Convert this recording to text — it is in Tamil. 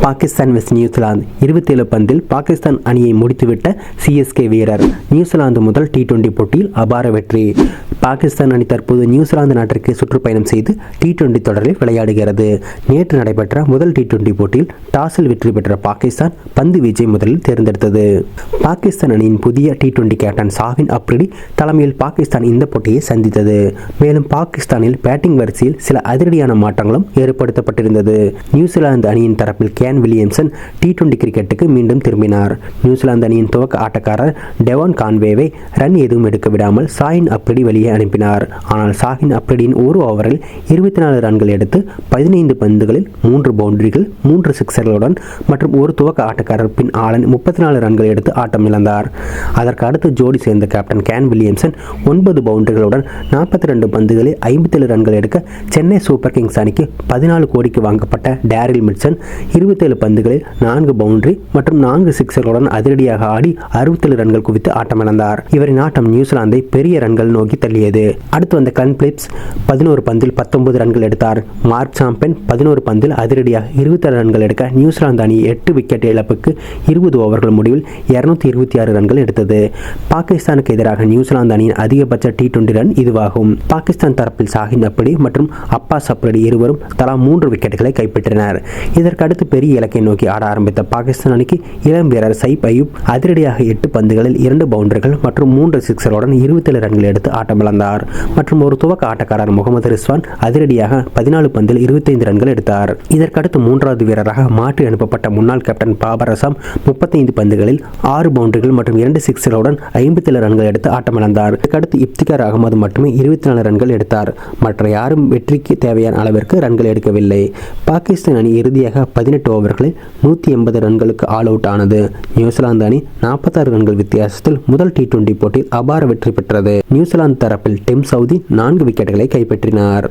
பாகிஸ்தான் வெஸ்ட் நியூசிலாந்து 27 பந்தில் பாகிஸ்தான் அணியை முடித்துவிட்ட சிஎஸ்கே வீரர். நியூசிலாந்து முதல் T20 போட்டியில் அபார வெற்றி. பாகிஸ்தான் அணி தற்போது நியூசிலாந்து நாட்டிற்கு சுற்றுப்பயணம் செய்து T20 தொடரில் விளையாடுகிறது. நேற்று நடைபெற்ற முதல் T20 போட்டியில் டாஸில் வெற்றி பெற்ற பாகிஸ்தான் பந்து வீச்சை முதலில் தேர்ந்தெடுத்தது. பாகிஸ்தான் அணியின் புதிய T20 கேப்டன் ஷாஹின் அப்ரிடி தலைமையில் பாகிஸ்தான் இந்த போட்டியை சந்தித்தது. மேலும் பாகிஸ்தானில் பேட்டிங் வரிசையில் சில அதிரடியான மாற்றங்களும் ஏற்படுத்தப்பட்டிருந்தது. நியூசிலாந்து அணியின் தரப்பில் கேன் வில்லியம்சன் T20 கிரிக்கெட்டுக்கு மீண்டும் திரும்பினார். நியூசிலாந்து அணியின் துவக்க ஆட்டக்காரர் டெவான் கான்வேவை ரன் எதுவும் எடுக்க விடாமல் ஷாஹின் அப்ரிடி வெளியே அனுப்பினார். ஆனால் ஷாஹின் அப்ரிடியின் ஒரு ஓவரில் 24 ரன்கள் எடுத்து 15 பந்துகளில் 3 பவுண்டரிகள் 3 சிக்ஸர்களுடன் மற்றும் ஒரு துவக்க ஆட்டக்காரர் பின் ஆலன் 34 ரன்கள் எடுத்து ஆட்டம் இழந்தார். அதற்கு அடுத்து ஜோடி சேர்ந்த கேப்டன் கேன் வில்லியம்சன் 9 பவுண்டரிகளுடன் 42 பந்துகளில் 57 ரன்கள் எடுக்க சென்னை சூப்பர் கிங்ஸ் அணிக்கு 14 கோடிக்கு வாங்கப்பட்ட டேரில் மிட்சன் 27 பந்துகளில் 4 பவுண்டரி மற்றும் 4 சிக்ஸர்களுடன் அதிரடியாக ஆடி 67 ரன்கள் குவித்து ஆட்டமிழந்தார். இவரின் ஆட்டம் நியூசிலாந்தை பெரிய ரன்கள் நோக்கி தள்ளியது. அடுத்து வந்த கன் பிலிப்ஸ் 11 பந்தில் 19 ரன்கள் எடுத்தார். மார்க் சாம்பென் 11 பந்தில் அதிரடியாக 26 ரன்கள் எடுக்க நியூசிலாந்து அணி 8 விக்கெட் இழப்புக்கு 20 ஓவர்கள் முடிவில் 226 ரன்கள் எடுத்தது. பாகிஸ்தானுக்கு எதிராக நியூசிலாந்து அணியின் அதிகபட்ச T20 ரன் இதுவாகும். பாகிஸ்தான் தரப்பில் ஷாஹின் அப்ரிடி மற்றும் அப்பாஸ் அப்ரிடி இருவரும் தலா 3 விக்கெட்டுகளை கைப்பற்றினர். இதற்கு அடுத்து பெரிய இலக்கை நோக்கி ஆட ஆரம்பித்த பாகிஸ்தான் அணிக்கு இளம் வீரர் சைப் அயூப் அதிரடியாக 8 பந்துகளில் 2 பவுண்டரிகள் மற்றும் 3 சிக்ஸருடன் 27 ரன்கள் எடுத்து ஆட்டமிழந்தார். மற்றும் ஒரு துவக்க ஆட்டக்காரர் முகமது ரிஸ்வான் அதிரடியாக 14 பந்தில் 25 ரன்கள் எடுத்தார். இதற்கடுத்து மூன்றாவது வீரராக மாற்றி அனுப்பப்பட்ட முன்னாள் கேப்டன் பாபர் அசாம் 35 பந்துகளில் 6 பவுண்டரிகள் மற்றும் 2 சிக்ஸருடன் 57 ரன்கள் எடுத்து ஆட்டமிழந்தார். இதற்கடுத்து இப்திகார் அகமது மட்டுமே 24 ரன்கள் எடுத்தார். மற்ற யாரும் வெற்றிக்கு தேவையான அளவிற்கு ரன்கள் எடுக்கவில்லை. பாகிஸ்தான் அணி இறுதியாக 18 ஓவர்களில் 180 ரன்களுக்கு ஆல் அவுட் ஆனது. நியூசிலாந்து அணி 46 ரன்கள் வித்தியாசத்தில் முதல் T20 போட்டியில் அபார வெற்றி பெற்றது. நியூசிலாந்து தரப்பில் டிம் சவுதி 4 விக்கெட்டுகளை கைப்பற்றினார்.